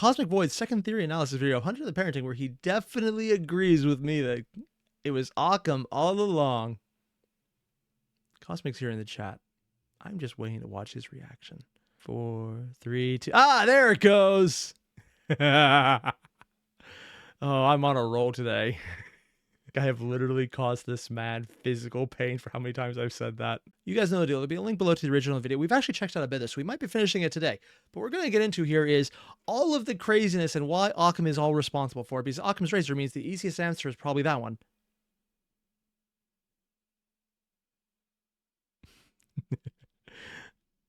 Cosmic Void's second theory analysis video, Hunter the Parenting, where he definitely agrees with me that it was Occam all along. Cosmic's here in the chat. I'm just waiting to watch his reaction. 4, 3, 2. Ah, there it goes. Oh, I'm on a roll today. I have literally caused this man physical pain for how many times I've said that. You guys know the deal. There'll be a link below to the original video. We've actually checked out a bit of this, so we might be finishing it today. But what we're going to get into here is all of the craziness and why Occam is all responsible for it. Because Occam's razor means the easiest answer is probably that one.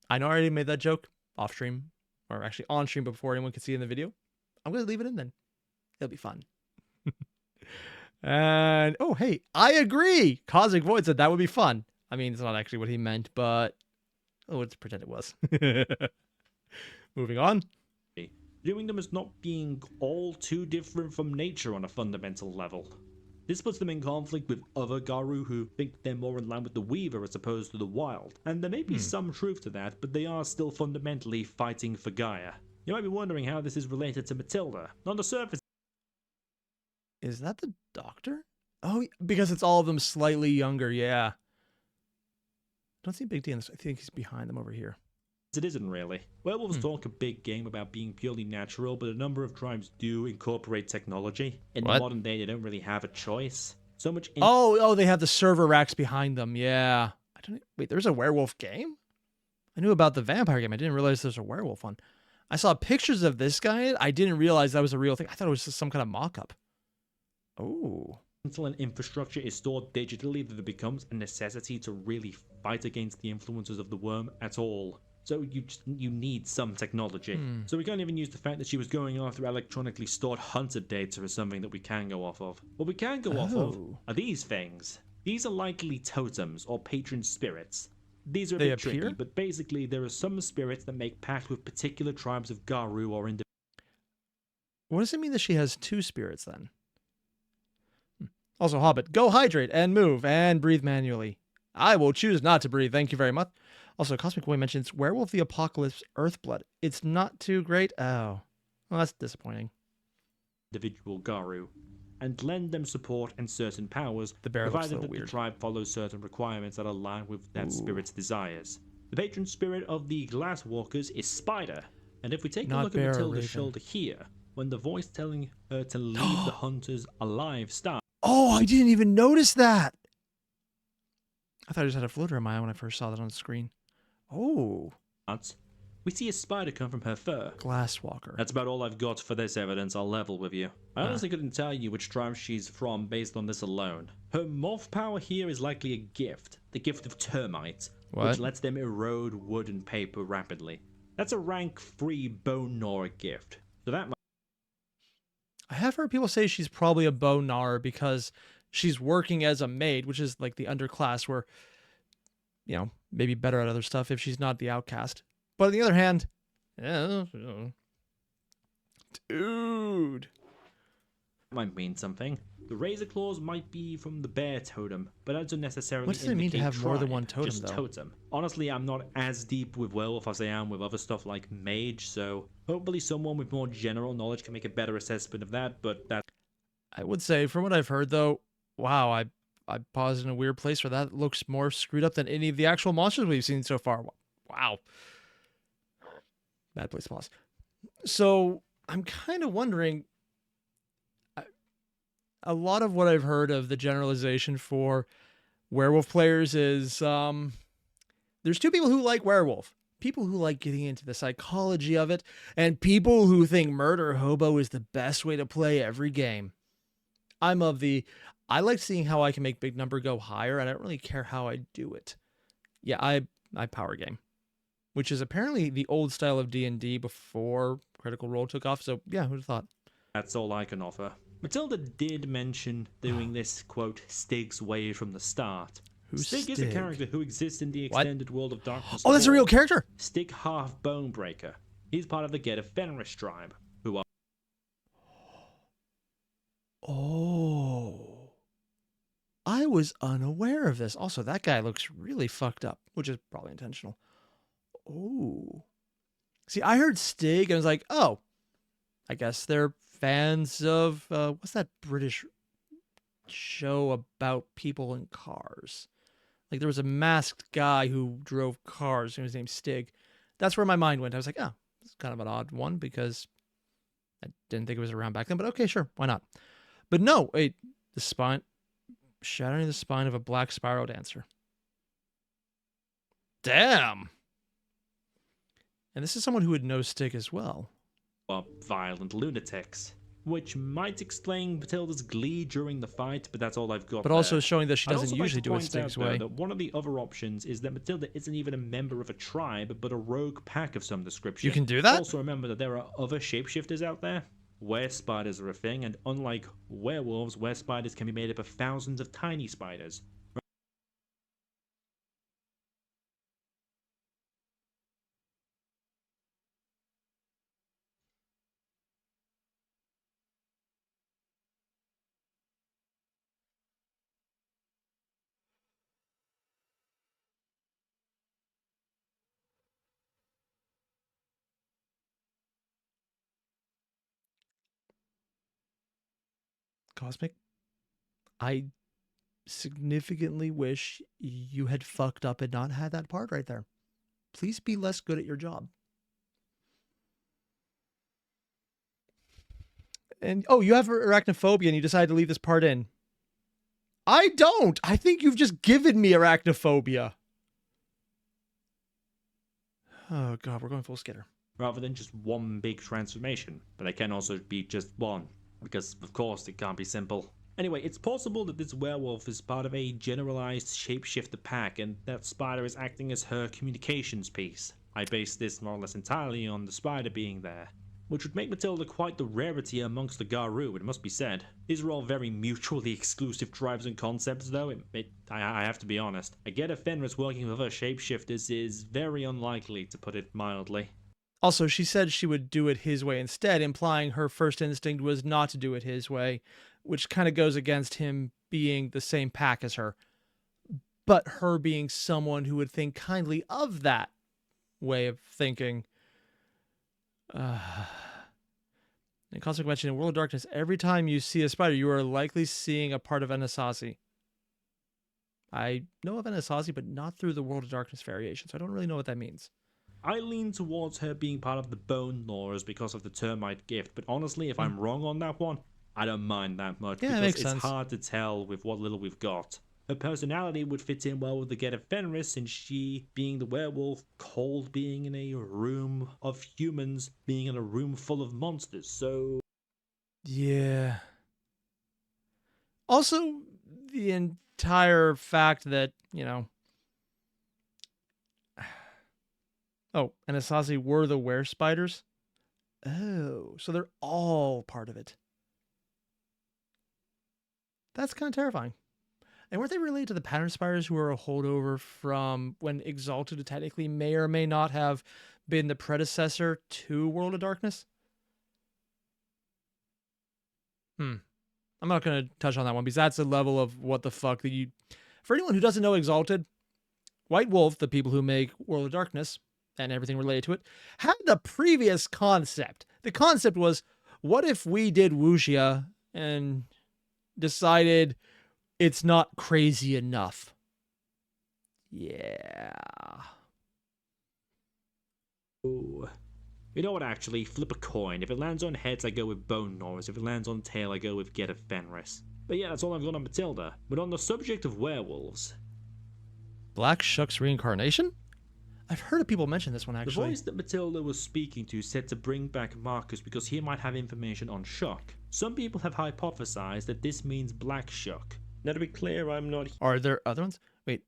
I know I already made that joke off stream, or actually on stream before anyone could see it in the video. I'm going to leave it in then. It'll be fun. And, oh, hey, I agree. Cosmic Void said that would be fun. I mean, it's not actually what he meant, but let's pretend it was. Moving on. Viewing them as not being all too different from nature on a fundamental level. This puts them in conflict with other Garou who think they're more in line with the Weaver as opposed to the Wild. And there may be some truth to that, but they are still fundamentally fighting for Gaia. You might be wondering how this is related to Matilda. On the surface, is that the doctor? Oh, because it's all of them slightly younger, yeah. Don't see Big D in this. I think he's behind them over here. it isn't really. Werewolves talk a big game about being purely natural, but a number of tribes do incorporate technology. In the modern day, they don't really have a choice. So much. Oh, they have the server racks behind them. Yeah. Wait, there's a werewolf game? I knew about the vampire game. I didn't realize there's a werewolf one. I saw pictures of this guy. I didn't realize that was a real thing. I thought it was just some kind of mock-up. Oh. Until an infrastructure is stored digitally, that it becomes a necessity to really fight against the influences of the worm at all. So you need some technology. So we can't even use the fact that she was going after electronically stored hunter data as something that we can go off of. What we can go off of are these things. These are likely totems or patron spirits. These are a bit tricky, but basically there are some spirits that make pact with particular tribes of Garou or individuals. What does it mean that she has two spirits then? Also, Hobbit, go hydrate and move and breathe manually. I will choose not to breathe. Thank you very much. Also, QosmicVoid mentions Werewolf the Apocalypse Earthblood. It's not too great. Oh, well, that's disappointing. Individual Garou, and lend them support and certain powers, the bear provided that the tribe follows certain requirements that align with that spirit's desires. The patron spirit of the Glasswalkers is Spider, and if we take a look at Matilda's shoulder here, when the voice telling her to leave the hunters alive starts. Oh, I didn't even notice that. I thought I just had a floater in my eye when I first saw that on the screen. Oh. We see a spider come from her fur. Glasswalker. That's about all I've got for this evidence. I'll level with you. I honestly couldn't tell you which tribe she's from based on this alone. Her morph power here is likely a gift. The gift of termites, which lets them erode wood and paper rapidly. That's a rank 3 bone gnawer gift. So that might... I have heard people say she's probably a bone gnawer because she's working as a maid, which is like the underclass where, you know, maybe better at other stuff if she's not the outcast. But on the other hand, dude, might mean something. The razor claws might be from the bear totem, but that doesn't necessarily. What does it mean to have more than one totem, just totem? Honestly, I'm not as deep with werewolf as I am with other stuff like mage, so hopefully someone with more general knowledge can make a better assessment of that. But that, I would say, from what I've heard, though, wow, I paused in a weird place where that looks more screwed up than any of the actual monsters we've seen so far. Wow. Bad place to pause. So I'm kind of wondering, a lot of what I've heard of the generalization for werewolf players is there's two people who like werewolf. People who like getting into the psychology of it, and people who think murder hobo is the best way to play every game. I like seeing how I can make big number go higher, and I don't really care how I do it. Yeah, I power game, which is apparently the old style of D&D before Critical Role took off. So yeah, who'd have thought? That's all I can offer. Matilda did mention doing this, quote, Stig's way from the start. Who's Stig is a character who exists in the extended world of Darkness. Oh, that's a real character? Stig half Bonebreaker. He's part of the Get of Fenris tribe, who are... Oh. I was unaware of this. Also, that guy looks really fucked up, which is probably intentional. Oh. See, I heard Stig and I was like, oh, I guess they're fans of what's that British show about people in cars? Like there was a masked guy who drove cars, and his name's Stig. That's where my mind went. I was like, oh, it's kind of an odd one because I didn't think it was around back then, but okay, sure, why not? But no, wait, the spine, shattering the spine of a black spiral dancer. Damn. And this is someone who would know Stig as well. Violent lunatics, which might explain Matilda's glee during the fight, but that's all I've got. But also showing that she I'd doesn't also like usually to do it point Stig's out, though, way. that one of the other options is that Matilda isn't even a member of a tribe, but a rogue pack of some description. You can do that? Also remember that there are other shapeshifters out there. Were spiders are a thing, and unlike werewolves, were spiders can be made up of thousands of tiny spiders. Cosmic, I significantly wish you had fucked up and not had that part right there. Please be less good at your job. And oh, you have arachnophobia and you decided to leave this part in. I don't. I think you've just given me arachnophobia. Oh god, we're going full skitter. Rather than just one big transformation, but they can also be just one, because of course it can't be simple. Anyway, it's possible that this werewolf is part of a generalized shapeshifter pack, and that spider is acting as her communications piece. I base this more or less entirely on the spider being there, which would make Matilda quite the rarity amongst the Garou, it must be said. These are all very mutually exclusive tribes and concepts, though. I have to be honest. A Get a Fenris working with other shapeshifters is very unlikely, to put it mildly. Also, she said she would do it his way instead, implying her first instinct was not to do it his way, which kind of goes against him being the same pack as her. But her being someone who would think kindly of that way of thinking. And Cosmic mentioned in World of Darkness, every time you see a spider, you are likely seeing a part of Anasazi. I know of Anasazi, but not through the World of Darkness variation, so I don't really know what that means. I lean towards her being part of the Bone Gnawers because of the termite gift, but honestly, if I'm wrong on that one, I don't mind that much, Yeah, because makes it's sense. hard to tell with what little we've got. Her personality would fit in well with the Get of Fenris, and she being the werewolf, Cold being in a room of humans, being in a room full of monsters, so... Yeah. Also, the entire fact that, you know... Oh, and Anasazi were the were-spiders? Oh, so they're all part of it. That's kind of terrifying. And weren't they related to the pattern spiders who are a holdover from when Exalted technically may or may not have been the predecessor to World of Darkness? I'm not going to touch on that one because that's a level of what the fuck that you... For anyone who doesn't know Exalted, White Wolf, the people who make World of Darkness and everything related to it, had the previous concept. The concept was, what if we did wuxia and decided it's not crazy enough? Yeah. Ooh. You know what, actually? Flip a coin. If it lands on heads, I go with Bone Gnawers. If it lands on tail, I go with Get of Fenris. But yeah, that's all I've got on Matilda. But on the subject of werewolves... Black Shuck's reincarnation? I've heard of people mention this one, actually. The voice that Matilda was speaking to said to bring back Marcus because he might have information on Shuck. Some people have hypothesized that this means Black Shuck. Now, to be clear, I'm not... Are there other ones? Wait,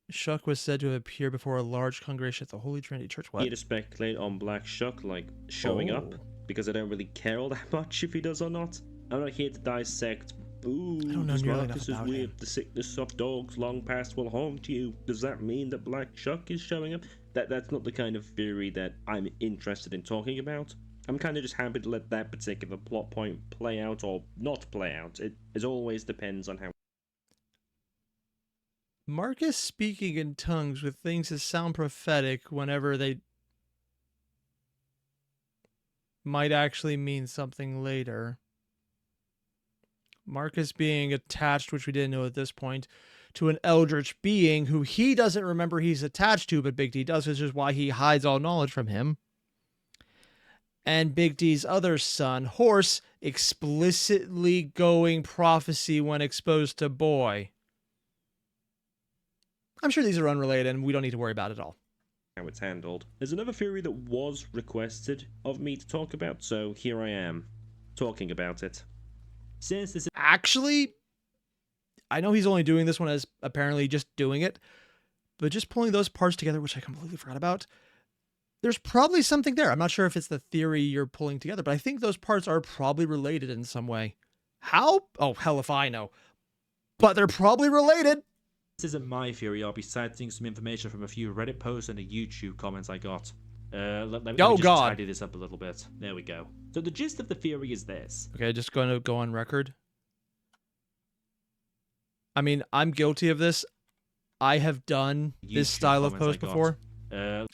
Shuck was said to have appeared before a large congregation at the Holy Trinity Church. What? Here to speculate on Black Shuck, like, showing up, because I don't really care all that much if he does or not. I'm not here to dissect... Ooh, I don't know nearly Marcus enough is about weird. him. The sickness of dogs long past will haunt you. Does that mean that Black Shuck is showing up? That's not the kind of theory that I'm interested in talking about. I'm kind of just happy to let that particular plot point play out or not play out. It always depends on how... Marcus speaking in tongues with things that sound prophetic whenever they... might actually mean something later. Marcus being attached, which we didn't know at this point, to an eldritch being who he doesn't remember he's attached to, but Big D does, which is why he hides all knowledge from him. And Big D's other son, Horse, explicitly going prophecy when exposed to Boy. I'm sure these are unrelated and we don't need to worry about it all. How it's handled. There's another theory that was requested of me to talk about, so here I am, talking about it. Since this Actually, I know he's only doing this one as apparently just doing it, but just pulling those parts together, which I completely forgot about, there's probably something there. I'm not sure if it's the theory you're pulling together, but I think those parts are probably related in some way. How? Oh, hell if I know. But they're probably related. This isn't my theory. I'll be citing some information from a few Reddit posts and a YouTube comments I got. Let me just tidy this up a little bit. There we go. So the gist of the theory is this. Okay, just going to go on record. I mean, I'm guilty of this. I have done this style of post before.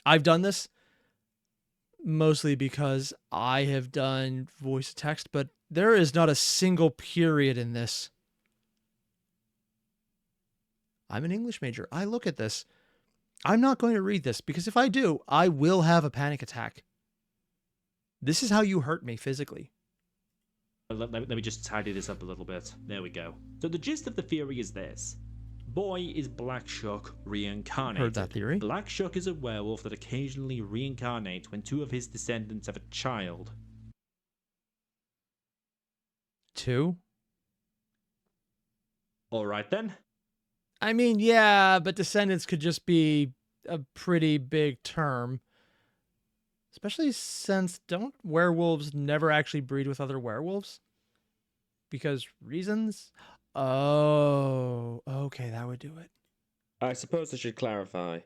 I've done this mostly because I have done voice to text, but there is not a single period in this. I'm an English major. I look at this. I'm not going to read this because if I do, I will have a panic attack. This is how you hurt me physically. Let me just tidy this up a little bit. There we go. So the gist of the theory is this. Boy is Black Shuck reincarnated. Heard that theory. Black Shuck is a werewolf that occasionally reincarnates when two of his descendants have a child. 2? Alright then. I mean, yeah, but descendants could just be a pretty big term. Especially since don't werewolves never actually breed with other werewolves? Because reasons? Oh, okay, that would do it. I suppose I should clarify.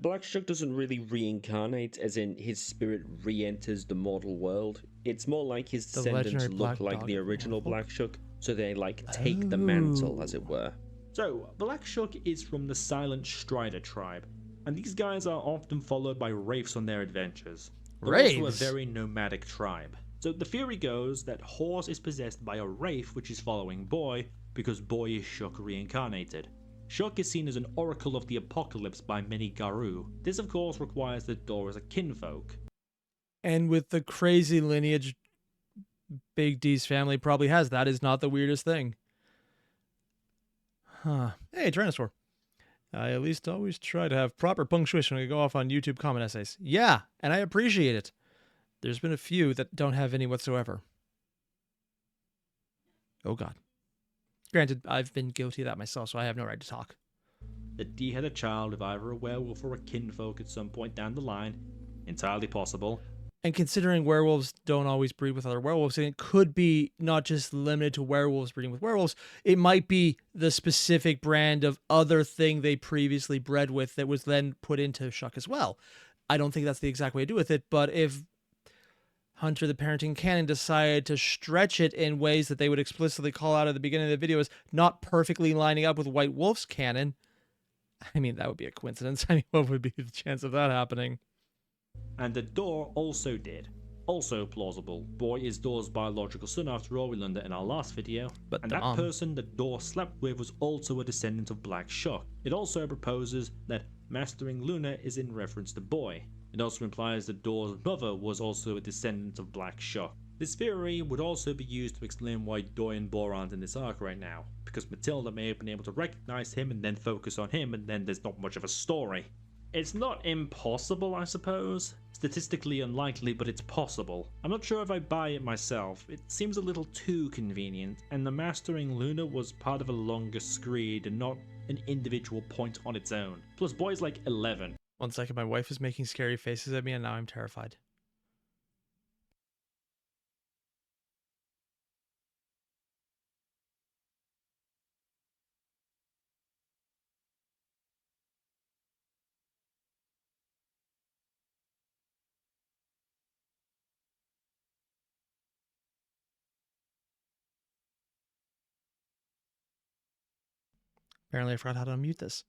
Black Shuck doesn't really reincarnate, as in his spirit re-enters the mortal world. It's more like his descendants look like the original Black Shuck, so they take the mantle, as it were. So, Black Shuck is from the Silent Strider tribe, and these guys are often followed by wraiths on their adventures. They're also a very nomadic tribe. So the theory goes that Horse is possessed by a wraith which is following Boy, because Boy is Shuck reincarnated. Shuck is seen as an oracle of the apocalypse by many Garou. This of course requires that Dor is a kinfolk. And with the crazy lineage Big D's family probably has, that is not the weirdest thing. Huh. Hey, Tyrannosaur. I at least always try to have proper punctuation when I go off on YouTube comment essays. Yeah, and I appreciate it. There's been a few that don't have any whatsoever. Oh god. Granted, I've been guilty of that myself, so I have no right to talk. That D had a child with either a werewolf or a kinfolk at some point down the line. Entirely possible. And considering werewolves don't always breed with other werewolves, and it could be not just limited to werewolves breeding with werewolves, it might be the specific brand of other thing they previously bred with that was then put into Shuck as well. I don't think that's the exact way to do with it, but if Hunter the Parenting Canon decided to stretch it in ways that they would explicitly call out at the beginning of the video as not perfectly lining up with White Wolf's canon, I mean, that would be a coincidence. I mean, what would be the chance of that happening? And the Dor also did. Also plausible. Boy is Dor's biological son after all, we learned that in our last video. And that person that Dor slept with was also a descendant of Black Shuck. It also proposes that mastering Luna is in reference to Boy. It also implies that Dor's mother was also a descendant of Black Shuck. This theory would also be used to explain why Dor and Bor aren't in this arc right now, because Matilda may have been able to recognize him and then focus on him, and then there's not much of a story. It's not impossible, I suppose. Statistically unlikely, but it's possible. I'm not sure if I buy it myself. It seems a little too convenient, and the mastering Luna was part of a longer screed and not an individual point on its own. Plus, Boy's like 11. 1 second, my wife is making scary faces at me, and now I'm terrified. Apparently I forgot how to unmute this.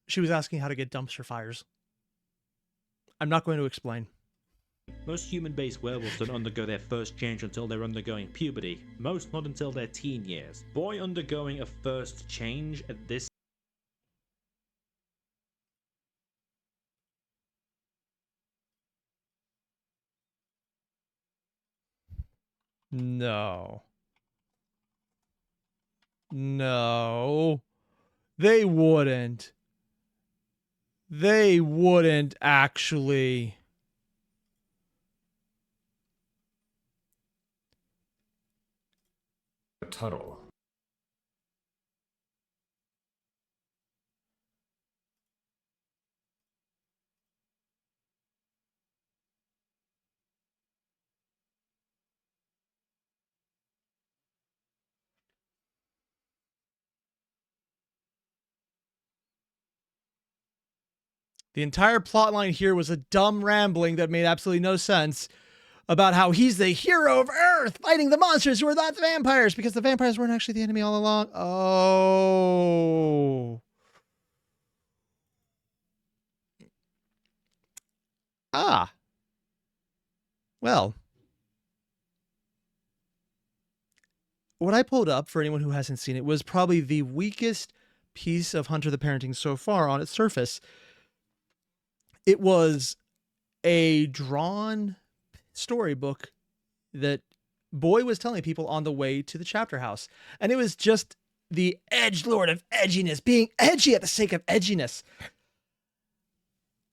She was asking how to get dumpster fires. I'm not going to explain. Most human-based werewolves don't undergo their first change until they're undergoing puberty, most not until their teen years. Boy undergoing a first change at this No. No. They wouldn't. They wouldn't actually. Tuttle. The entire plotline here was a dumb rambling that made absolutely no sense about how he's the hero of Earth fighting the monsters who are not the vampires, because the vampires weren't actually the enemy all along. Oh. Ah. Well. What I pulled up, for anyone who hasn't seen it, was probably the weakest piece of Hunter the Parenting so far on its surface. It was a drawn storybook that Boy was telling people on the way to the chapter house. And it was just the edgelord of edginess, being edgy at the sake of edginess.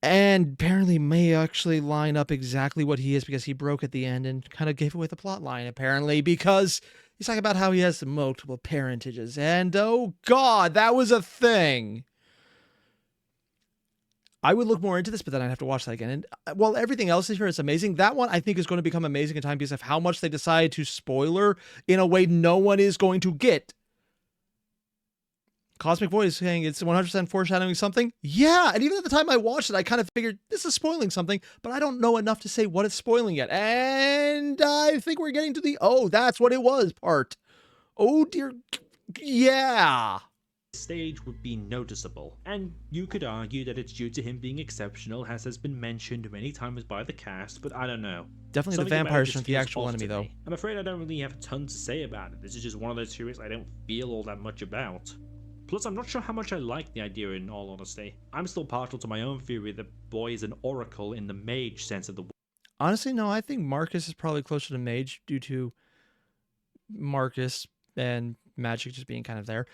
And apparently may actually line up exactly what he is, because he broke at the end and kind of gave away the plot line, apparently, because he's talking about how he has multiple parentages. And oh God, that was a thing. I would look more into this, but then I'd have to watch that again. And while everything else is here is amazing, that one I think is going to become amazing in time because of how much they decide to spoiler in a way no one is going to get. QosmicVoid is saying it's 100% foreshadowing something. Yeah, and even at the time I watched it, I kind of figured this is spoiling something, but I don't know enough to say what it's spoiling yet. And I think we're getting to the, oh, that's what it was part. Oh, dear. Yeah. stage would be noticeable, and you could argue that it's due to him being exceptional, as has been mentioned many times by the cast, but I don't know. Definitely Something the about it vampires just aren't the feels actual off enemy, to though. me. I'm afraid I don't really have a ton to say about it. This is just one of those series I don't feel all that much about. Plus, I'm not sure how much I like the idea, in all honesty. I'm still partial to my own theory that Boy is an oracle in the mage sense of the word. Honestly, no, I think Marcus is probably closer to mage due to Marcus and magic just being kind of there.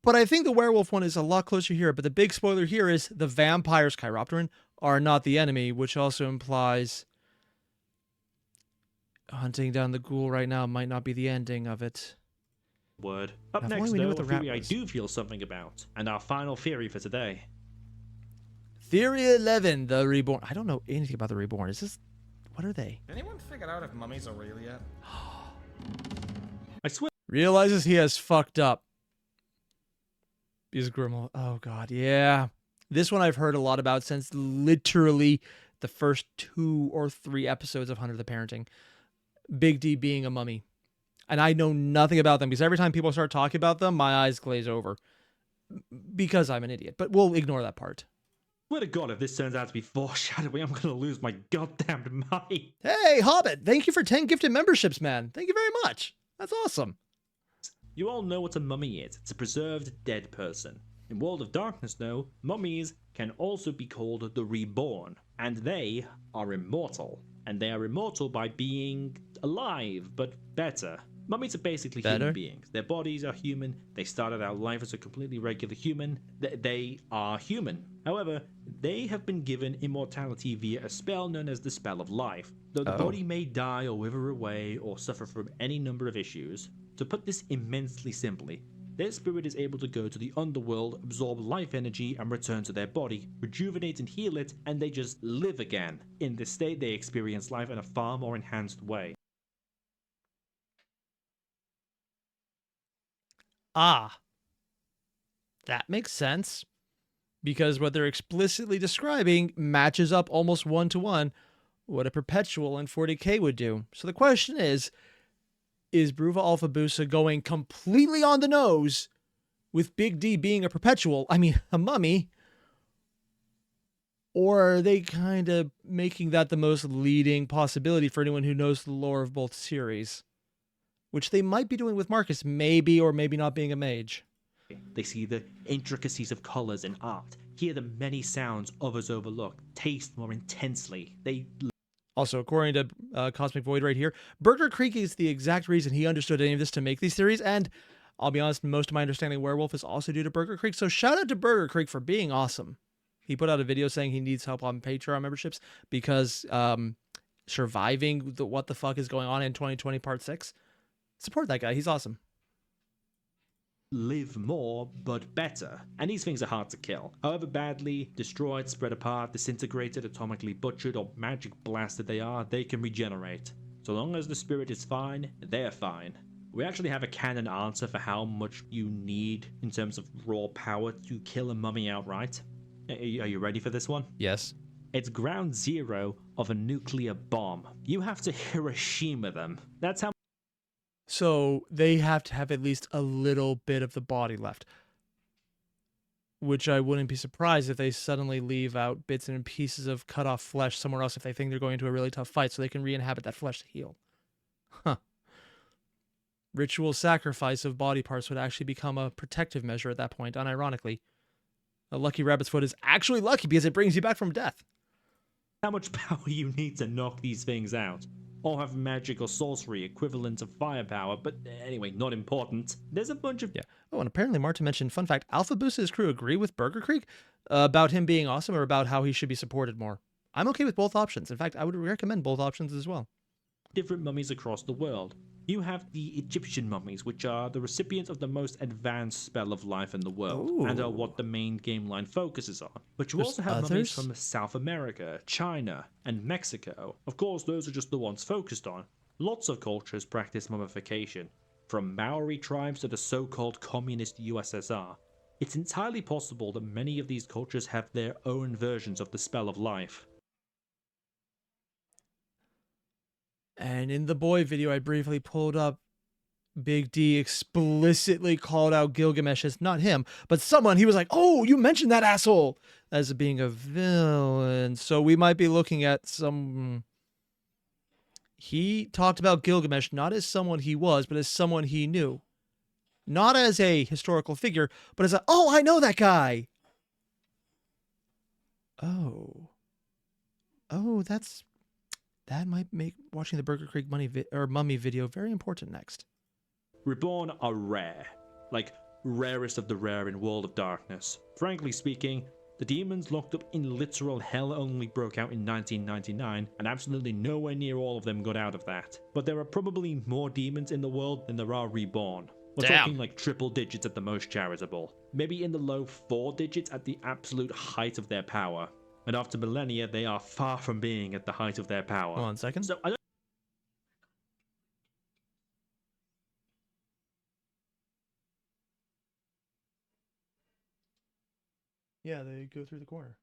But I think the werewolf one is a lot closer here. But the big spoiler here is the vampires, Chiropteran, are not the enemy, which also implies hunting down the ghoul right now might not be the ending of it. Word. Up Now, if next, only we knew though, what a the rat theory I was. do feel something about, and our final theory for today. Theory 11, the Reborn. I don't know anything about the Reborn. Is this... What are they? Anyone figured out if mummies are real yet? I swear. Realizes he has fucked up. Because Grimmel... Oh, God, yeah. This one I've heard a lot about since literally the first 2 or 3 episodes of Hunter the Parenting. Big D being a mummy. And I know nothing about them because every time people start talking about them, my eyes glaze over. Because I'm an idiot. But we'll ignore that part. Swear to God, if this turns out to be foreshadowing, I'm going to lose my goddamn mind. Hey, Hobbit, thank you for 10 gifted memberships, man. Thank you very much. That's awesome. You all know what a mummy is. It's a preserved dead person. In World of Darkness, though, mummies can also be called the Reborn, and they are immortal. And they are immortal by being alive, but better. Mummies are basically human beings. Their bodies are human. They started out life as a completely regular human. They are human. However, they have been given immortality via a spell known as the Spell of Life. Though the body may die or wither away or suffer from any number of issues, to put this immensely simply, their spirit is able to go to the underworld, absorb life energy, and return to their body, rejuvenate and heal it, and they just live again. In this state, they experience life in a far more enhanced way. Ah. That makes sense. Because what they're explicitly describing matches up almost 1-to-1 what a perpetual in 40k would do. So the question is Bruva Alpha Busa going completely on the nose with Big D being a perpetual, I mean a mummy, Or are they kind of making that the most leading possibility for anyone who knows the lore of both series? Which they might be doing with Marcus, maybe or maybe not being a mage. They see the intricacies of colors and art, hear the many sounds others overlook, taste more intensely. Also, according to QosmicVoid right here, Burger Creek is the exact reason he understood any of this to make these theories, and I'll be honest, most of my understanding of Werewolf is also due to Burger Creek, so shout out to Burger Creek for being awesome. He put out a video saying he needs help on Patreon memberships because surviving what the fuck is going on in 2020 Part 6. Support that guy. He's awesome. Live more, but better. And these things are hard to kill. However badly destroyed, spread apart, disintegrated, atomically butchered, or magic blasted they are, they can regenerate. So long as the spirit is fine, they're fine. We actually have a canon answer for how much you need in terms of raw power to kill a mummy outright. Are you ready for this one? Yes. It's ground zero of a nuclear bomb. You have to Hiroshima them. That's how. So they have to have at least a little bit of the body left. Which I wouldn't be surprised if they suddenly leave out bits and pieces of cut off flesh somewhere else if they think they're going into a really tough fight so they can re-inhabit that flesh to heal. Huh. Ritual sacrifice of body parts would actually become a protective measure at that point, unironically. A lucky rabbit's foot is actually lucky because it brings you back from death. How much power you need to knock these things out. All have magic or sorcery equivalent of firepower, but anyway, not important. There's a bunch of... Yeah. Oh, and apparently Martin mentioned, fun fact, Alpha Boost and his crew agree with Burger Creek about him being awesome or about how he should be supported more. I'm okay with both options. In fact, I would recommend both options as well. Different mummies across the world. You have the Egyptian mummies, which are the recipients of the most advanced spell of life in the world, and are what the main game line focuses on. But you also have mummies from South America, China, and Mexico. Of course, those are just the ones focused on. Lots of cultures practice mummification, from Maori tribes to the so-called communist USSR. It's entirely possible that many of these cultures have their own versions of the spell of life. And in the boy video I briefly pulled up, Big D explicitly called out Gilgamesh as not him, but someone. He was like, oh, you mentioned that asshole as being a villain. So we might be looking at some... He talked about Gilgamesh not as someone he was, but as someone he knew. Not as a historical figure, but as a, oh, I know that guy. Oh. Oh, that might make watching the Burger Creek mummy video very important next. Reborn are rare. Like, rarest of the rare in World of Darkness. Frankly speaking, the demons locked up in literal hell only broke out in 1999, and absolutely nowhere near all of them got out of that. But there are probably more demons in the world than there are reborn. We're talking like triple digits at the most charitable. Maybe in the low 4 digits at the absolute height of their power. And after millennia, they are far from being at the height of their power. Hold on a second. So I don't... Yeah, they go through the corner.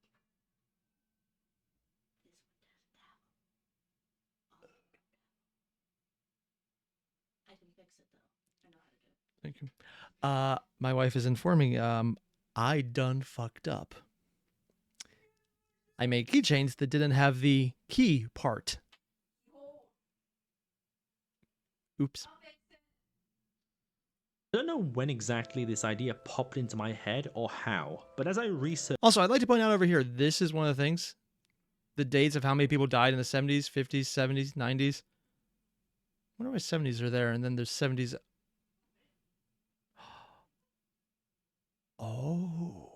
I can fix it though. I know how to do it. Thank you. My wife is informing I done fucked up. I made keychains that didn't have the key part. Oops. I don't know when exactly this idea popped into my head or how, but as I researched... Also, I'd like to point out over here, this is one of the things. The dates of how many people died in the 70s, 50s, 70s, 90s. I wonder why 70s are there, and then there's 70s. Oh.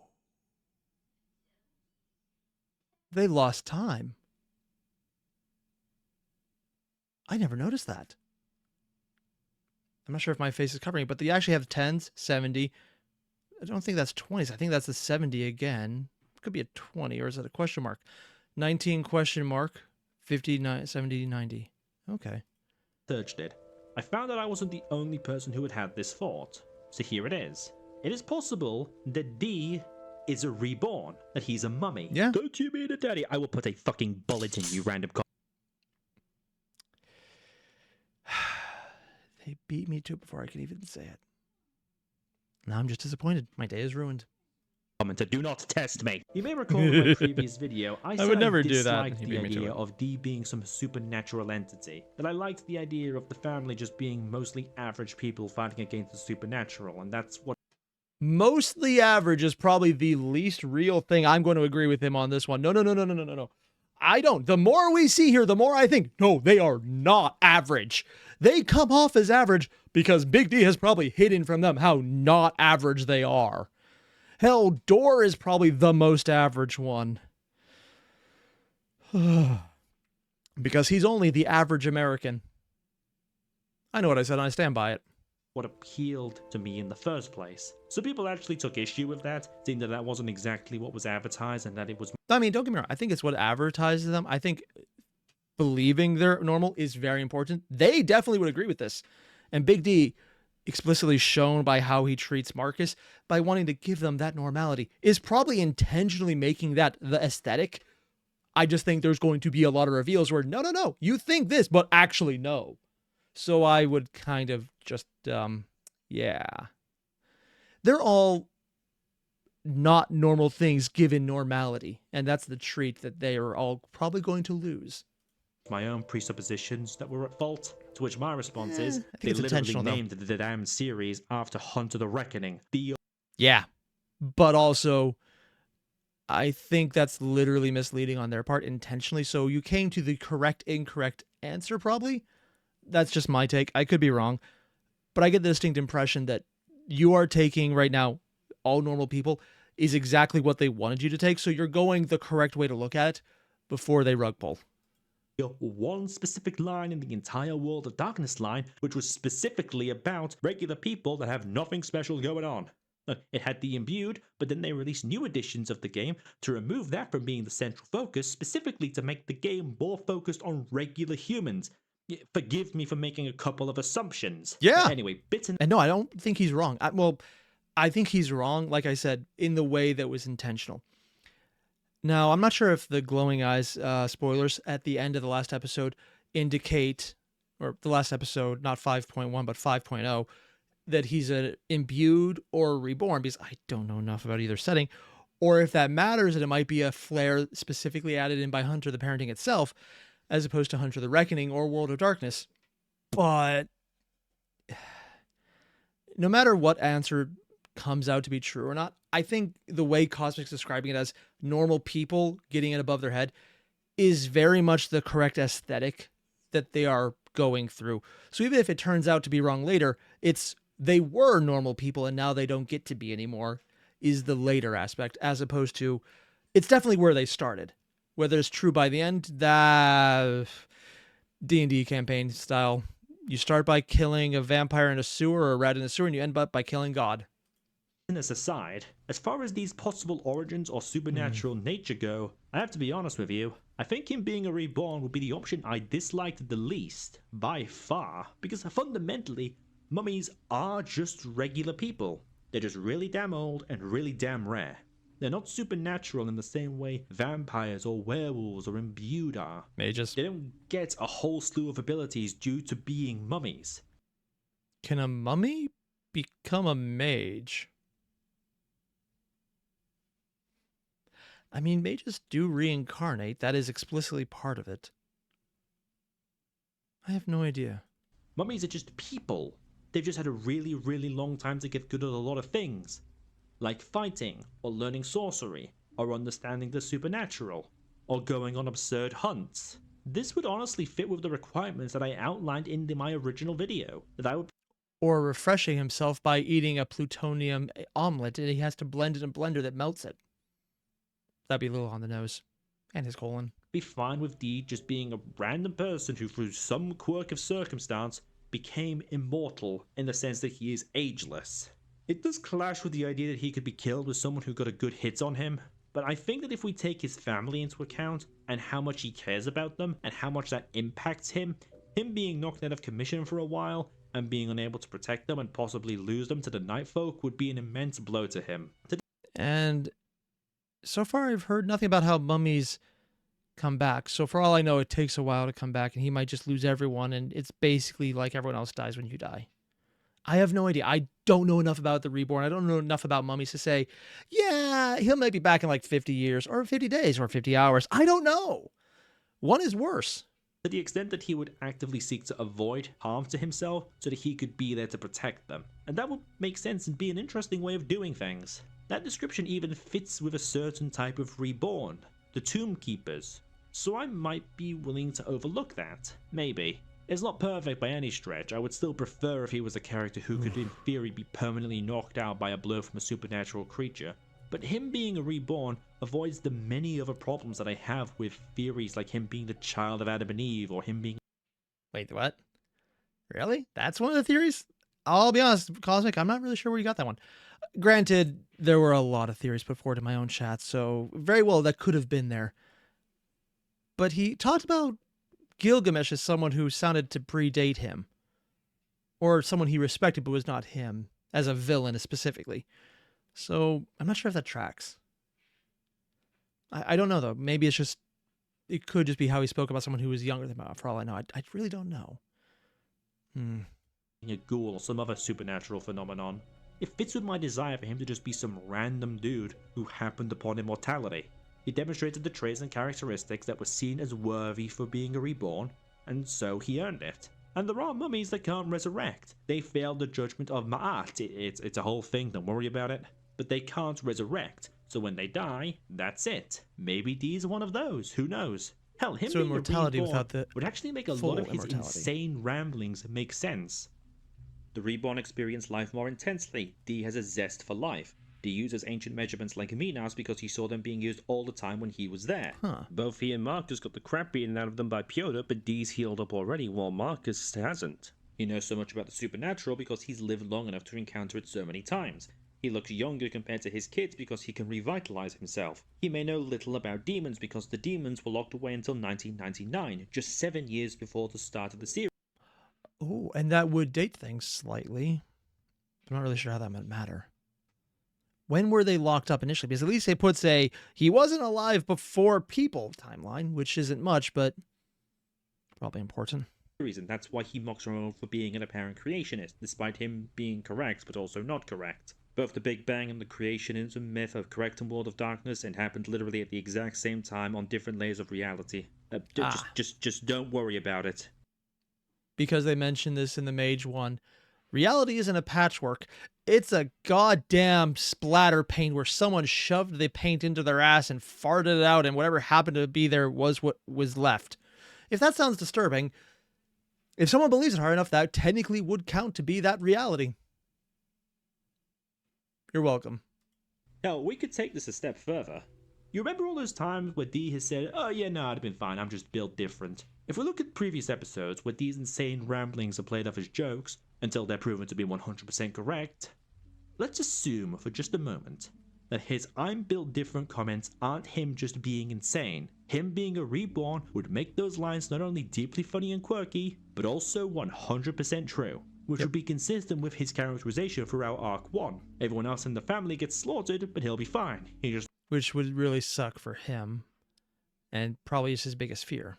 They lost time. I never noticed that. I'm not sure if my face is covering it, but they actually have 10s, 70. I don't think that's 20s. I think that's the 70 again. It could be a 20, or is it a question mark? 19 question mark, 59, 70, 90. Okay. Searched it. I found that I wasn't the only person who had this thought. So here it is. It is possible that D is a reborn, that he's a mummy. Yeah. Don't you mean it, Daddy? I will put a fucking bullet in you, random They beat me to it before I could even say it. Now I'm just disappointed. My day is ruined. commenter, do not test me. You may recall in my previous video, I said would never I do that. disliked He the beat me to idea it. of D being some supernatural entity. That I liked the idea of the family just being mostly average people fighting against the supernatural, and that's what Mostly average is probably the least real thing. I'm going to agree with him on this one. No. I don't. The more we see here, the more I think, no, they are not average. They come off as average because Big D has probably hidden from them how not average they are. Hell, Door is probably the most average one. Because he's only the average American. I know what I said, and I stand by it. what appealed to me in the first place. So people actually took issue with that, saying that that wasn't exactly what was advertised and that it was... I mean, don't get me wrong. I think it's what advertises them. I think believing they're normal is very important. They definitely would agree with this. And Big D, explicitly shown by how he treats Marcus, by wanting to give them that normality, is probably intentionally making that the aesthetic. I just think there's going to be a lot of reveals where, no, you think this, but actually no. So I would kind of just, yeah. They're all not normal things given normality. And that's the treat that they are all probably going to lose. my own presuppositions that were at fault. To which my response is, they it's literally intentional, though. named the damn series after Hunter the Reckoning. The Yeah. But also, I think that's literally misleading on their part intentionally. So you came to the incorrect answer, probably. That's just my take. I could be wrong. But I get the distinct impression that you are taking right now, all normal people, is exactly what they wanted you to take. So you're going the correct way to look at it before they rug pull. one specific line in the entire World of Darkness line, which was specifically about regular people that have nothing special going on. It had the imbued, but then they released new editions of the game to remove that from being the central focus, specifically to make the game more focused on regular humans. Forgive me for making a couple of assumptions. Yeah. Anyway, bits and And no, I don't think he's wrong. I think he's wrong, like I said, in the way that was intentional. Now, I'm not sure if the glowing eyes spoilers at the end of the last episode indicate, or the last episode, not 5.1, but 5.0, that he's an imbued or reborn, because I don't know enough about either setting, or if that matters, and it might be a flare specifically added in by Hunter the Parenting itself, as opposed to Hunter the Reckoning or World of Darkness. But no matter what answer comes out to be true or not, I think the way Cosmic's describing it as normal people getting it above their head is very much the correct aesthetic that they are going through. So even if it turns out to be wrong later, it's they were normal people and now they don't get to be anymore is the later aspect, as opposed to it's definitely where they started. Whether it's true by the end, that D&D campaign style, you start by killing a vampire in a sewer or a rat in a sewer, and you end up by killing God. aside, as far as these possible origins or supernatural nature go, I have to be honest with you, I think him being a reborn would be the option I disliked the least, by far, because fundamentally, mummies are just regular people. They're just really damn old and really damn rare. They're not supernatural in the same way vampires or werewolves or imbued are. Mages. They don't get a whole slew of abilities due to being mummies. Can a mummy become a mage? I mean, mages do reincarnate. That is explicitly part of it. I have no idea. Mummies are just people. They've just had a really, really long time to get good at a lot of things. Like fighting, or learning sorcery, or understanding the supernatural, or going on absurd hunts. This would honestly fit with the requirements that I outlined in my original video, that I would... Or refreshing himself by eating a plutonium omelet and he has to blend it in a blender that melts it. That'd be a little on the nose. And his colon. be fine with D just being a random person who, through some quirk of circumstance, became immortal in the sense that he is ageless. It does clash with the idea that he could be killed with someone who got a good hit on him, but I think that if we take his family into account, and how much he cares about them, and how much that impacts him being knocked out of commission for a while, and being unable to protect them and possibly lose them to the Night Folk would be an immense blow to him. And so far I've heard nothing about how mummies come back. So for all I know, it takes a while to come back, and he might just lose everyone, and it's basically like everyone else dies when you die. I have no idea. I don't know enough about the Reborn. I don't know enough about mummies to say, yeah, he'll maybe be back in like 50 years or 50 days or 50 hours. I don't know. One is worse. To the extent that he would actively seek to avoid harm to himself so that he could be there to protect them. And that would make sense and be an interesting way of doing things. That description even fits with a certain type of Reborn, the Tomb Keepers. So I might be willing to overlook that. Maybe. It's not perfect by any stretch. I would still prefer if he was a character who could in theory be permanently knocked out by a blow from a supernatural creature. But him being a Reborn avoids the many other problems that I have with theories like him being the child of Adam and Eve or him being... Wait, what? Really? That's one of the theories? I'll be honest, Cosmic, I'm not really sure where you got that one. Granted, there were a lot of theories put forward in my own chat, so very well that could have been there. But he talked about Gilgamesh as someone who sounded to predate him. Or someone he respected but was not him, as a villain specifically. So, I'm not sure if that tracks. I don't know, though. Maybe it's just... It could just be how he spoke about someone who was younger than him, for all I know. I really don't know. A ghoul or some other supernatural phenomenon. It fits with my desire for him to just be some random dude who happened upon immortality. He demonstrated the traits and characteristics that were seen as worthy for being a Reborn, and so he earned it. And there are mummies that can't resurrect. They failed the judgment of Ma'at. It's a whole thing, don't worry about it. But they can't resurrect, so when they die, that's it. Maybe Dee's one of those, who knows? Hell, him so being immortality a Reborn without the would actually make a lot of his insane ramblings make sense. The Reborn experience life more intensely. Dee has a zest for life. Dee uses ancient measurements like Minas because he saw them being used all the time when he was there. Both he and Marcus got the crap beaten out of them by Piotr, but Dee's healed up already while Marcus hasn't. He knows so much about the supernatural because he's lived long enough to encounter it so many times. He looks younger compared to his kids because he can revitalize himself. He may know little about demons because the demons were locked away until 1999, just 7 years before the start of the series. Oh, and that would date things slightly. I'm not really sure how that might matter. When were they locked up initially? Because at least they put, say, he wasn't alive before people timeline, which isn't much, but probably important. And that's why he mocks Ramon for being an apparent creationist, despite him being correct but also not correct. Both the Big Bang and the creationism myth are correct in World of Darkness and happened literally at the exact same time on different layers of reality. Just don't worry about it. Because they mentioned this in the Mage one. Reality isn't a patchwork. It's a goddamn splatter paint where someone shoved the paint into their ass and farted it out and whatever happened to be there was what was left. If that sounds disturbing, if someone believes it hard enough, that technically would count to be that reality. You're welcome. Now, we could take this a step further. You remember all those times where Dee has said, oh yeah, no, I'd have been fine, I'm just built different. If we look at previous episodes where Dee's insane ramblings are played off as jokes, until they're proven to be 100% correct, let's assume for just a moment that his I'm built different comments aren't him just being insane. Him being a Reborn would make those lines not only deeply funny and quirky, but also 100% true. Which would be consistent with his characterization throughout Arc 1. Everyone else in the family gets slaughtered, but he'll be fine. Which would really suck for him, and probably is his biggest fear.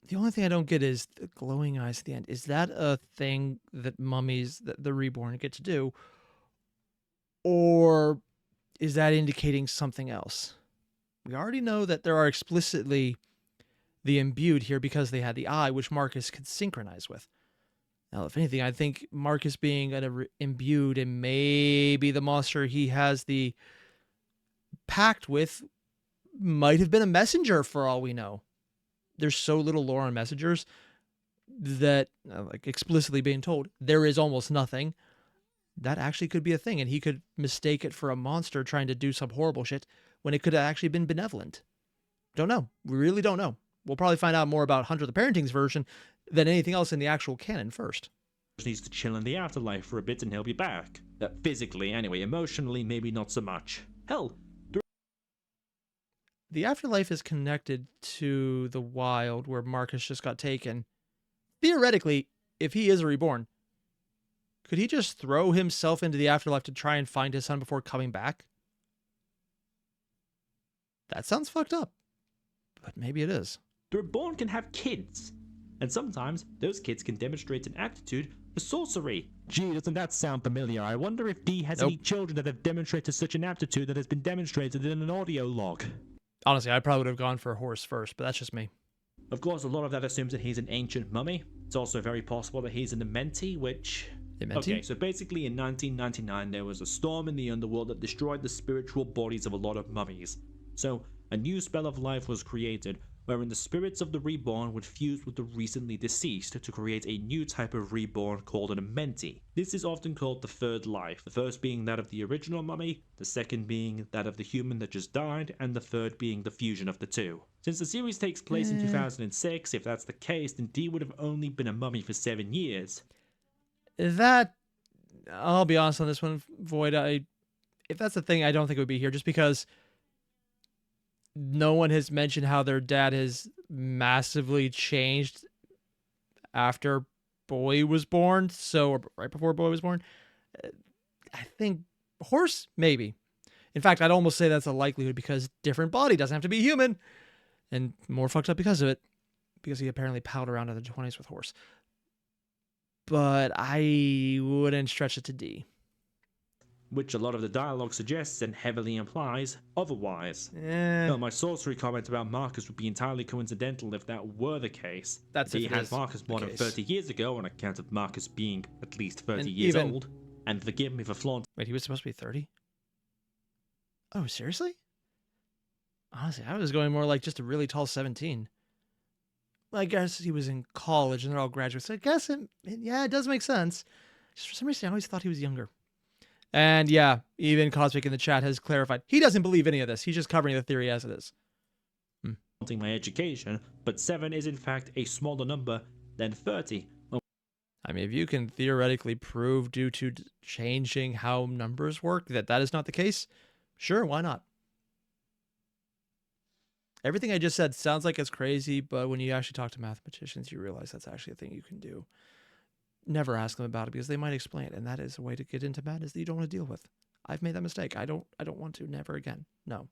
The only thing I don't get is the glowing eyes at the end. Is that a thing that mummies, that the Reborn get to do? Or is that indicating something else? We already know that there are explicitly the imbued here because they had the eye, which Marcus could synchronize with. Now, if anything, I think Marcus being imbued and maybe the monster he has the pact with might have been a messenger for all we know. There's so little lore on messengers that, like explicitly being told, there is almost nothing. That actually could be a thing, and he could mistake it for a monster trying to do some horrible shit when it could have actually been benevolent. Don't know. We really don't know. We'll probably find out more about Hunter the Parenting's version than anything else in the actual canon first. Needs to chill in the afterlife for a bit and he'll be back. Physically, anyway. Emotionally, maybe not so much. Hell, the afterlife is connected to the wild where Marcus just got taken. Theoretically, if he is a Reborn, could he just throw himself into the afterlife to try and find his son before coming back? That sounds fucked up. But maybe it is. the Reborn can have kids. And sometimes those kids can demonstrate an aptitude for sorcery. Gee, doesn't that sound familiar? I wonder if Dee has any children that have demonstrated such an aptitude that has been demonstrated in an audio log. Honestly, I probably would have gone for a horse first, but that's just me. Of course, a lot of that assumes that he's an ancient mummy. It's also very possible that he's an Amenti, which... Okay, so basically in 1999 there was a storm in the underworld that destroyed the spiritual bodies of a lot of mummies. So, a new spell of life was created, wherein the spirits of the reborn would fuse with the recently deceased to create a new type of reborn called an Amenti. This is often called the third life, the first being that of the original mummy, the second being that of the human that just died, and the third being the fusion of the two. Since the series takes place in 2006, if that's the case, then Dee would have only been a mummy for 7 years. I'll be honest on this one, Void, if that's the thing, I don't think it would be here, just because no one has mentioned how their dad has massively changed after Boy was born, or right before Boy was born. I think horse, maybe. In fact, I'd almost say that's a likelihood because different body, doesn't have to be human, and more fucked up because of it, because he apparently palled around in the 20s with horse. But I wouldn't stretch it to D. Which a lot of the dialogue suggests and heavily implies otherwise. Well, my sorcery comment about Marcus would be entirely coincidental if that were the case. He had Marcus more than 30 years ago on account of Marcus being at least 30 years old. And forgive me for flaunting. Wait, he was supposed to be 30? Oh, seriously? Honestly, I was going more like just a really tall 17. I guess he was in college and they're all graduates. So I guess it does make sense. Just for some reason, I always thought he was younger. And yeah, even Cosmic in the chat has clarified. He doesn't believe any of this. He's just covering the theory as it is. My education, but 7 is in fact a smaller number than 30. I mean, if you can theoretically prove due to changing how numbers work that is not the case, sure, why not? Everything I just said sounds like it's crazy, but when you actually talk to mathematicians, you realize that's actually a thing you can do. Never ask them about it because they might explain it, and that is a way to get into madness that you don't want to deal with. I've made that mistake. I don't want to. Never again. No.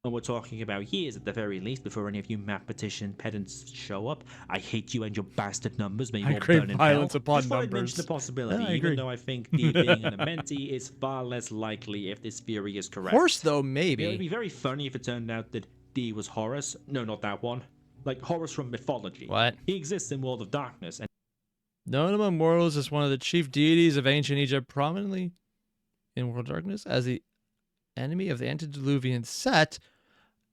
And we're talking about years at the very least before any of you mathematician pedants show up. I hate you and your bastard numbers. May you all burn in violence hell. upon Just numbers. I mention the possibility, Yeah, even though I think D being an Amenti is far less likely if this theory is correct. Horse, though, maybe. It would be very funny if it turned out that D was Horus. No, not that one. Like Horus from mythology. What? He exists in World of Darkness. And known among mortals as one of the chief deities of ancient Egypt, prominently in World of Darkness as the enemy of the antediluvian Set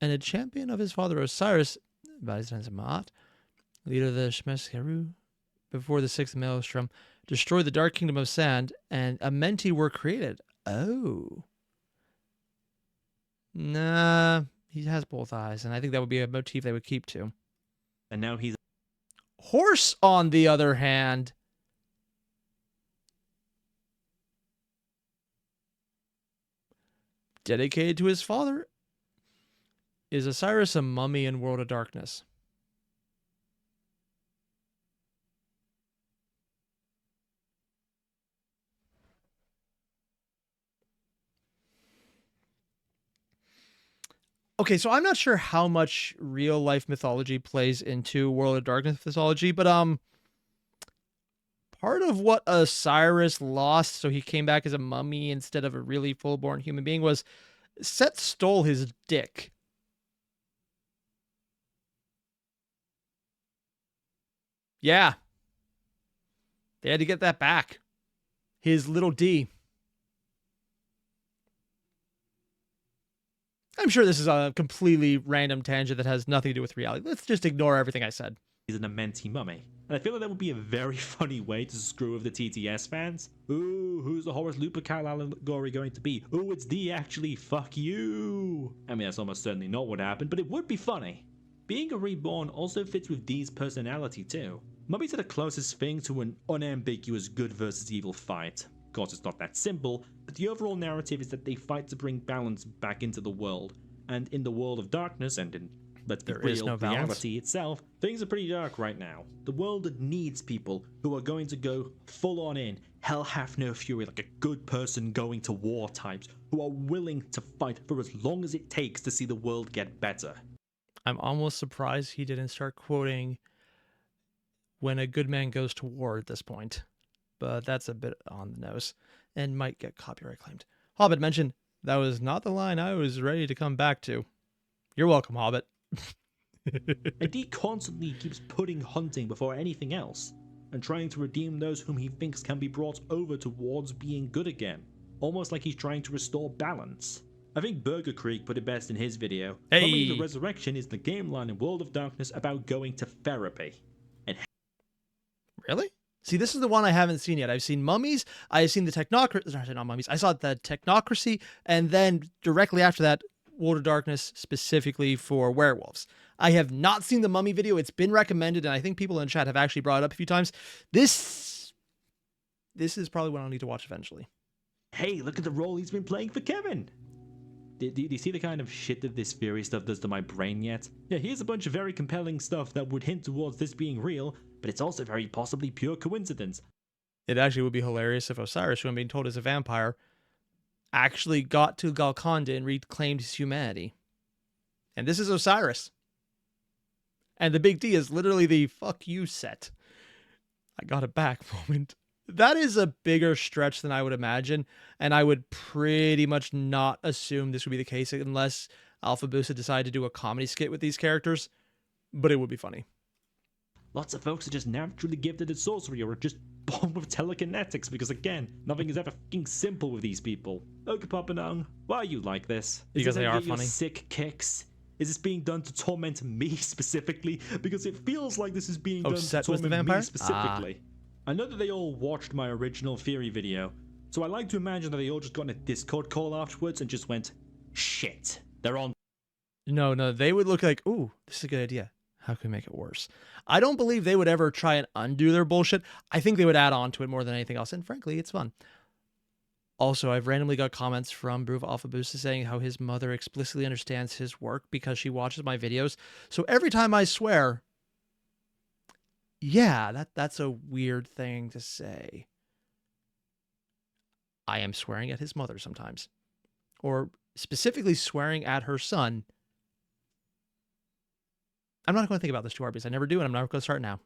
and a champion of his father Osiris, by his name Maat, leader of the Shemeskeru, before the sixth maelstrom, destroyed the dark kingdom of sand, and Amenti were created. Oh. Nah, he has both eyes, and I think that would be a motif they would keep to. And now he's... Horse, on the other hand, dedicated to his father. Is Osiris a mummy in World of Darkness? Okay, so I'm not sure how much real life mythology plays into World of Darkness mythology, but part of what Osiris lost, so he came back as a mummy instead of a really full-born human being, was Set stole his dick. Yeah. They had to get that back. His little D. I'm sure this is a completely random tangent that has nothing to do with reality. Let's just ignore everything I said. He's an Amenti mummy. And I feel like that would be a very funny way to screw with the TTS fans. Ooh, who's the Horus Lupercal allegory going to be? Ooh, it's D actually, fuck you. I mean, that's almost certainly not what happened, but it would be funny. Being a reborn also fits with D's personality too. Mummies are the closest thing to an unambiguous good versus evil fight. Of course, it's not that simple, but the overall narrative is that they fight to bring balance back into the world. And in the World of Darkness, and in, let's be real, reality itself, things are pretty dark right now. The world needs people who are going to go full on in, hell hath no fury, like a good person going to war types, who are willing to fight for as long as it takes to see the world get better. I'm almost surprised he didn't start quoting when a good man goes to war at this point. But that's a bit on the nose and might get copyright claimed. Hobbit mentioned, that was not the line I was ready to come back to. You're welcome, Hobbit. And he constantly keeps putting hunting before anything else, and trying to redeem those whom he thinks can be brought over towards being good again, almost like he's trying to restore balance. I think Burger Creek put it best in his video. Hey. Mummy the Resurrection is the game line in World of Darkness about going to therapy. Really? See, this is the one I haven't seen yet. I've seen Mummies, I've seen the Technocracy, sorry, not Mummies, I saw the Technocracy, and then directly after that, World of Darkness specifically for werewolves. I have not seen the Mummy video. It's been recommended, and I think people in chat have actually brought it up a few times. This is probably what I'll need to watch eventually. Hey, look at the role he's been playing for Kevin! Do you see the kind of shit that this theory stuff does to my brain yet? Yeah, here's a bunch of very compelling stuff that would hint towards this being real, but it's also very possibly pure coincidence. It actually would be hilarious if Osiris, who I'm being told is a vampire, actually got to Golconda and reclaimed his humanity. And this is Osiris. And the big D is literally the fuck you set. I got it back moment. That is a bigger stretch than I would imagine, and I would pretty much not assume this would be the case unless Alpha Boost had decided to do a comedy skit with these characters, but it would be funny. Lots of folks are just naturally gifted at sorcery or are just born with telekinetics because, again, nothing is ever fucking simple with these people. Okay, Papanung, why are you like this? Because they are your funny. Sick kicks? Is this being done to torment me specifically? Because it feels like this is being done to Set was the torment vampire? me specifically. I know that they all watched my original theory video, so I like to imagine that they all just got in a Discord call afterwards and just went, shit, they're on. No, they would look like, ooh, this is a good idea. How can we make it worse? I don't believe they would ever try and undo their bullshit. I think they would add on to it more than anything else, and frankly, it's fun. Also, I've randomly got comments from Brew of Alpha Boost saying how his mother explicitly understands his work because she watches my videos. So every time I swear, yeah, that's a weird thing to say. I am swearing at his mother sometimes. Or specifically swearing at her son. I'm not going to think about this too hard because I never do, and I'm not going to start now.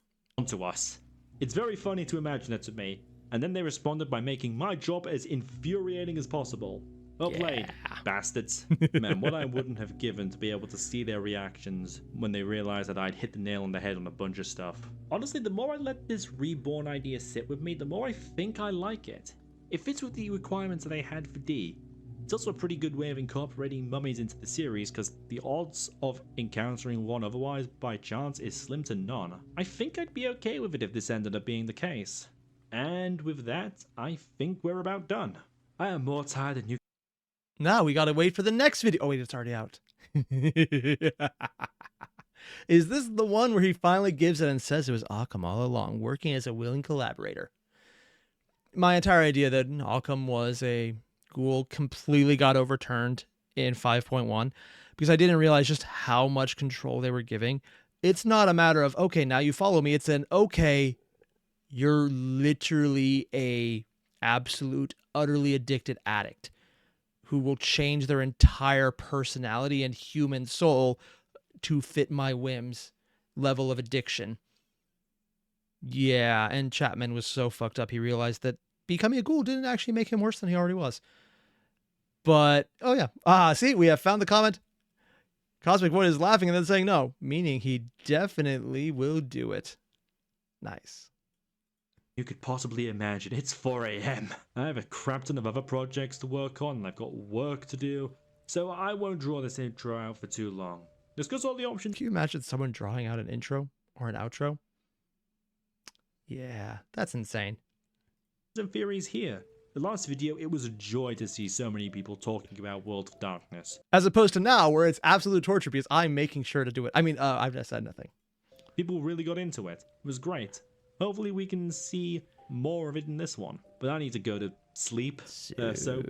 To us. It's very funny to imagine it to me, and then they responded by making my job as infuriating as possible. Well played, bastards. Man, what I wouldn't have given to be able to see their reactions when they realized that I'd hit the nail on the head on a bunch of stuff. Honestly, the more I let this reborn idea sit with me, the more I think I like it. It fits with the requirements that they had for D. It's also a pretty good way of incorporating mummies into the series because the odds of encountering one otherwise by chance is slim to none. I think I'd be okay with it if this ended up being the case. And with that, I think we're about done. I am more tired than you. Now we gotta wait for the next video. Oh wait, it's already out. Is this the one where he finally gives it and says it was Occam all along, working as a willing collaborator? My entire idea that Occam was a ghoul completely got overturned in 5.1 because I didn't realize just how much control they were giving. It's not a matter of, okay, now you follow me. It's an, okay, you're literally a absolute, utterly addicted addict who will change their entire personality and human soul to fit my whims level of addiction. Yeah, and Chapman was so fucked up he realized that becoming a ghoul didn't actually make him worse than he already was. But, oh yeah. See, we have found the comment. QosmicVoid is laughing and then saying no, meaning he definitely will do it. Nice. You could possibly imagine. It's 4 a.m. I have a crap ton of other projects to work on and I've got work to do, so I won't draw this intro out for too long. Discuss all the options. Can you imagine someone drawing out an intro or an outro? Yeah, that's insane. And theories here. The last video, it was a joy to see so many people talking about World of Darkness. As opposed to now, where it's absolute torture because I'm making sure to do it. I mean, I've just said nothing. People really got into it. It was great. Hopefully we can see more of it in this one. But I need to go to sleep. So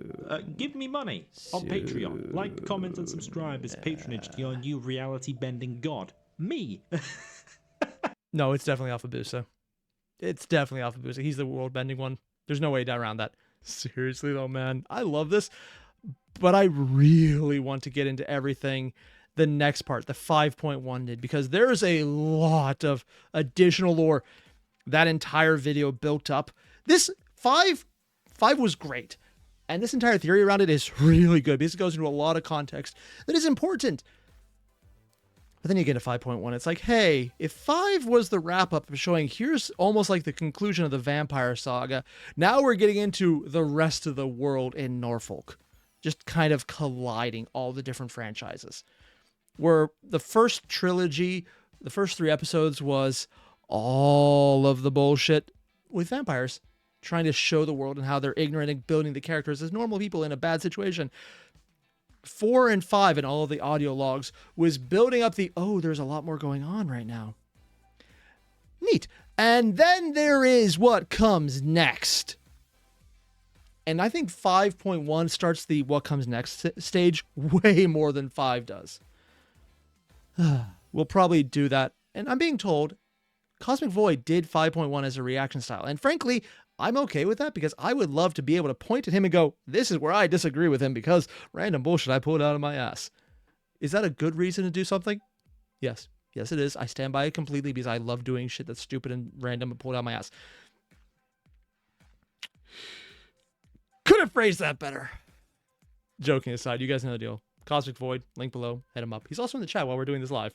give me money on Patreon. Like, comment, and subscribe as patronage to your new reality-bending god. Me! No, it's definitely Alpha Boosa. It's definitely Alpha Boosa. He's the world-bending one. There's no way around that. Seriously, though, man. I love this. But I really want to get into everything the next part, the 5.1 did, because there's a lot of additional lore. that entire video built up. This 5 was great. And this entire theory around it is really good because it goes into a lot of context that is important. But then you get to 5.1. It's like, hey, if 5 was the wrap up of showing here's almost like the conclusion of the vampire saga, now we're getting into the rest of the world in Norfolk, just kind of colliding all the different franchises. Where the first trilogy, the first 3 episodes was all of the bullshit with vampires, trying to show the world and how they're ignorant and building the characters as normal people in a bad situation. 4 and 5 and all of the audio logs was building up the, oh, there's a lot more going on right now. Neat. And then there is what comes next. And I think 5.1 starts the what comes next stage way more than 5 does. We'll probably do that. And I'm being told QosmicVoid did 5.1 as a reaction style. And frankly, I'm okay with that because I would love to be able to point at him and go, this is where I disagree with him because random bullshit I pulled out of my ass. Is that a good reason to do something? Yes. Yes, it is. I stand by it completely because I love doing shit that's stupid and random and pulled out of my ass. Could have phrased that better. Joking aside, you guys know the deal. QosmicVoid, link below, hit him up. He's also in the chat while we're doing this live.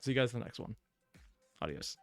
See you guys in the next one. Adios.